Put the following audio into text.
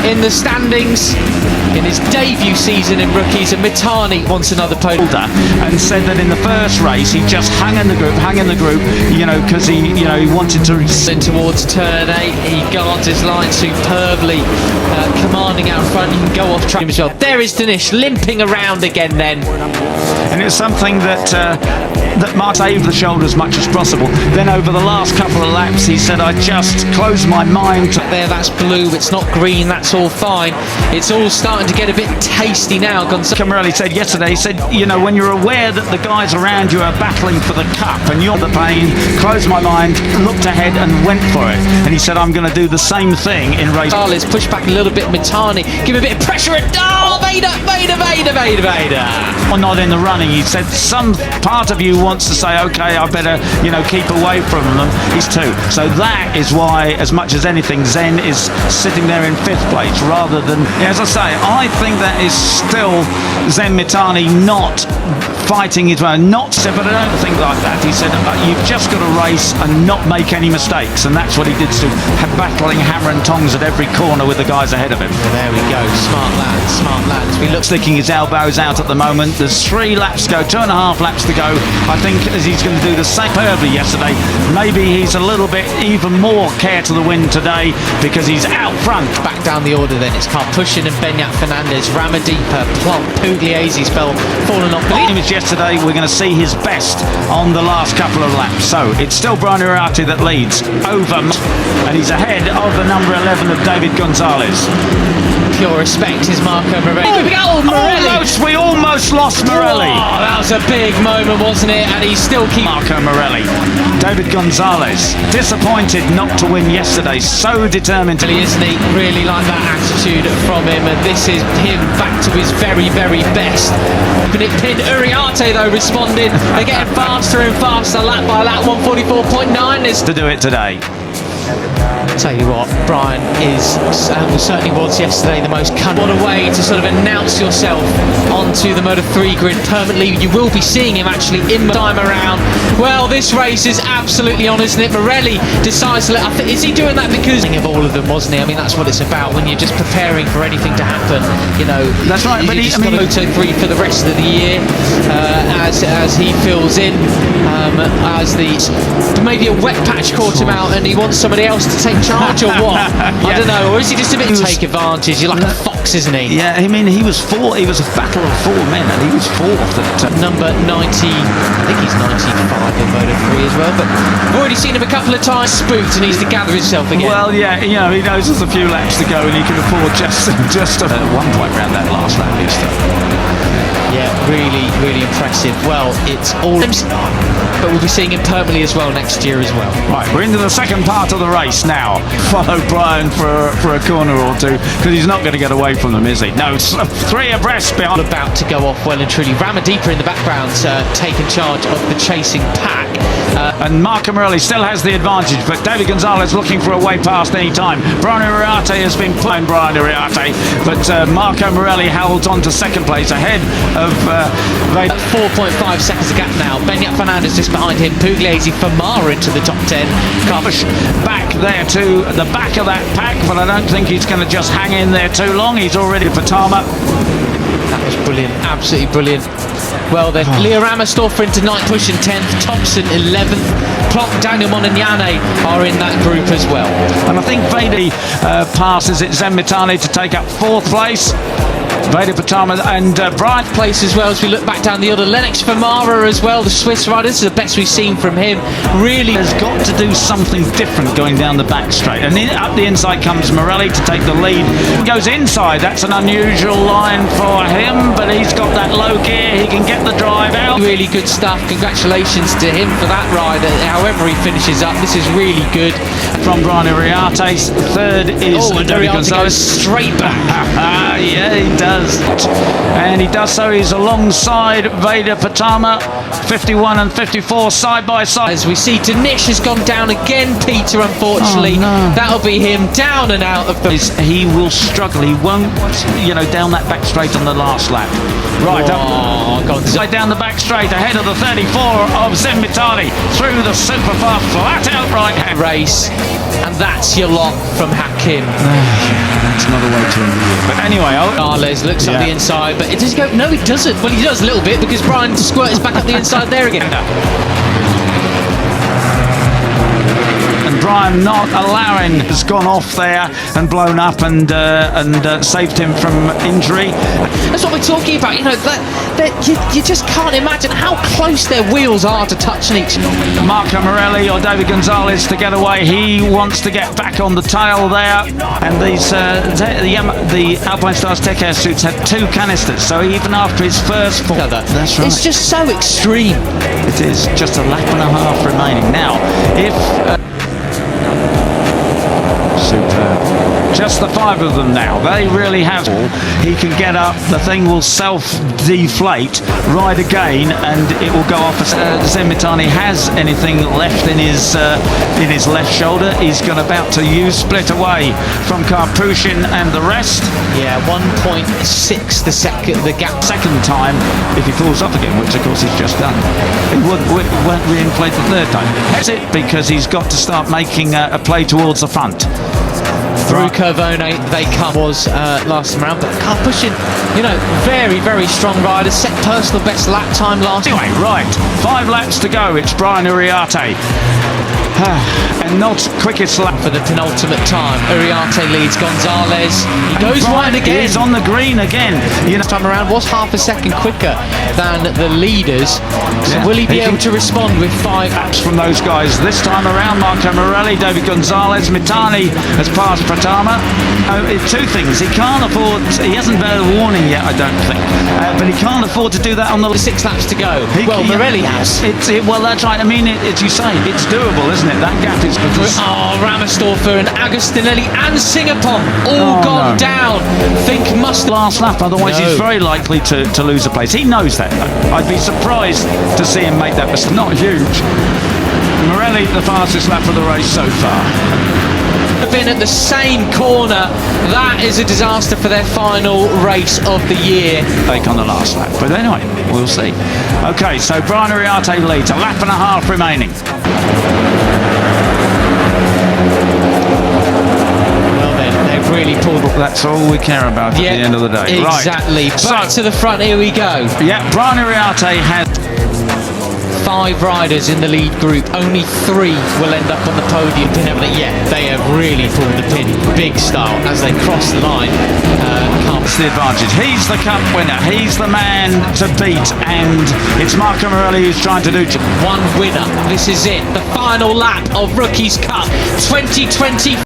in the standings in his debut season in rookies, and Mitani wants another podium. And said that in the first race he just hung in the group, you know, because he wanted to. In towards turn 8, he guards his line superbly, commanding out front. He can go off track as well. There is Dinesh limping around again then. And it's something that Mark saved the shoulder as much as possible. Then over the last couple of laps he said, I just closed my mind to... There, that's blue, it's not green, that's all fine. It's all starting to get a bit tasty now. Camarelli said yesterday, he said, you know, when you're aware that the guys around you are battling for the cup and you're the pain, closed my mind, looked ahead and went for it. And he said, I'm going to do the same thing in race. Let's push back a little bit, Mitani, give a bit of pressure at... Oh, Veda! Well, not in the running. He said some part of you wants to say, okay, I better, you know, keep away from them. He's 2. So that is why, as much as anything, Zen is sitting there in 5th place rather than, as I say, I think that is still Zen Mitani not fighting his way, but I don't think like that. He said, you've just got to race and not make any mistakes, and that's what he did, to battling hammer and tongs at every corner with the guys ahead of him. Well, there we go, smart lads. We look sticking his elbows out at the moment. There's 3 laps to go, 2.5 laps to go. I think as he's going to do the same superbly yesterday, maybe he's a little bit even more care to the wind today because he's out front. Back down the order then, it's Karpushin and Benyat Fernandez, Ramadipa, Plump, Pugliese's fallen off. Yesterday we're going to see his best on the last couple of laps. So it's still Perdana Dites that leads over, and he's ahead of the number 11 of David Gonzalez. Pure respect is Marco Morelli. We almost lost Morelli. Oh, that was a big moment, wasn't it? And he's still keeping... Marco Morelli. David Gonzalez, disappointed not to win yesterday, so determined to... Isn't he? Really like that attitude from him, and this is him back to his very, very best. But it pinned Uriarte though, responded. They're getting faster and faster, lap by lap, 144.9 is... To do it today. Tell you what, Brian is, certainly was yesterday, the most what a way to sort of announce yourself onto the Moto3 grid permanently. You will be seeing him actually in the time around. Well, this race is absolutely on, isn't it? Morelli decides to let... is he doing that because of all of them, wasn't he? I mean, that's what it's about when you're just preparing for anything to happen. You know, that's right. But he's got Moto3 for the rest of the year as he fills in, as maybe a wet patch caught him out and he wants somebody else to take charge or what? I don't know. Or is he just a bit take advantage? You're like a fox, isn't he? Yeah, I mean, he was a battle of 4 men and he was 4th at number 90. I think he's 95 in Moto3 as well, but I've already seen him a couple of times spooked and he's to gather himself again. Well, yeah, you know, he knows there's a few laps to go and he can afford just at one point around that last lap is yeah, really impressive. Well, it's all... but we'll be seeing him permanently as well next year as well. Right, we're into the second part of the race now. Follow Brian for a corner or two, because he's not going to get away from them, is he? No, 3 abreast behind. About to go off well and truly. Ramadipa in the background taking charge of the chasing pack. And Marco Morelli still has the advantage, but David Gonzalez looking for a way past any time. Perdana Dites has been playing Perdana Dites, but Marco Morelli holds on to 2nd place ahead of 4.5 seconds of gap now. Benyat Fernandez just behind him. Pugliese Famara into the top 10. Karpush back there to the back of that pack, but I don't think he's going to just hang in there too long. He's already Pratama. That was brilliant, absolutely brilliant. Well then, Leo Ramastorfer into 9th, pushing 10th, Thompson 11th, Plonk, Daniel Montagnane are in that group as well. And I think Veda passes it Zen Mitani to take up 4th place. Veda Pratama and Brian place as well as we look back down the other. Lennox Famara as well, the Swiss rider. This is the best we've seen from him. Really has got to do something different going down the back straight. And up the inside comes Morelli to take the lead. Goes inside, that's an unusual line for him, but he's got that low gear, he can get the drive out. Really good stuff, congratulations to him for that ride. However he finishes up, this is really good. From Perdana Dites, 3rd is David Gonzalez. Straight back. Yeah, he does. And he does so, he's alongside Veda Pratama, 51 and 54 side by side. As we see, Dinesh has gone down again, Peter, unfortunately. That'll be him down and out of the... He will struggle, he won't, you know, down that back straight on the last lap. Right, down the back straight, ahead of the 34 of Zen Mitani, through the super fast, flat out right hand race. And that's your lot from Hakim. That's another way to end the year. But anyway, Gonzalez looks up the inside, but does he go? No, he doesn't. Well, he does a little bit because Brian squirts back up the inside there again. And Brian not allowing has gone off there and blown up and saved him from injury. That's what we're talking about. You know, you just can't imagine how close their wheels are to touching each other. Marco Morelli or David Gonzalez to get away. He wants to get back on the tail there. And these the Alpine Stars Tech Air suits had 2 canisters. So even after his first fall, that's right. It's just so extreme. It is just a lap and a half remaining. Now, if superb. Just the 5 of them now. They really have. He can get up. The thing will self-deflate, ride again, and it will go off. Zen Mitani has anything left in his left shoulder. He's about to split away from Karpushin and the rest. Yeah, 1.6 the gap. Second time, if he falls off again, which of course he's just done, he won't reinflate the third time. That's it, because he's got to start making a play towards the front. Through Curvone they come was last time around, but Karpushin, you know, very, very strong rider, set personal best lap time last. Anyway, right, 5 laps to go. It's Brian Uriarte. And not quickest lap for the penultimate time. Uriarte leads Gonzalez. He goes wide again. He's on the green again. You know, this time around was half a second quicker than the leaders. So will he be able to respond with 5 laps from those guys? This time around, Marco Morelli, David Gonzalez, Mitani has passed Pratama. 2 things. He can't afford. He hasn't been a warning yet, I don't think. But he can't afford to do that on the 6 laps to go. Morelli has. Well, that's right. I mean, as you say, it's doable, isn't it? That gap is because Ramersdorfer and Agustinelli and Singapore all gone down. Think must last lap, otherwise he's very likely to lose a place. He knows that though. I'd be surprised to see him make that mistake. Not huge. Morelli the fastest lap of the race so far. Been at the same corner. That is a disaster for their final race of the year. Take on the last lap, but anyway, we'll see. Okay, so Brian Uriarte leads, a lap and a half remaining. Well then, they've really pulled. That's all we care about at the end of the day. Exactly. Right. Back to the front, here we go. Yeah, Brian Uriarte has 5 riders in the lead group. Only 3 will end up on the podium. They have really pulled the pin, big style, as they cross the line. It's the advantage. He's the cup winner. He's the man to beat, and it's Marco Morelli who's trying to do. One winner. This is it. The final lap of Rookies Cup 2020.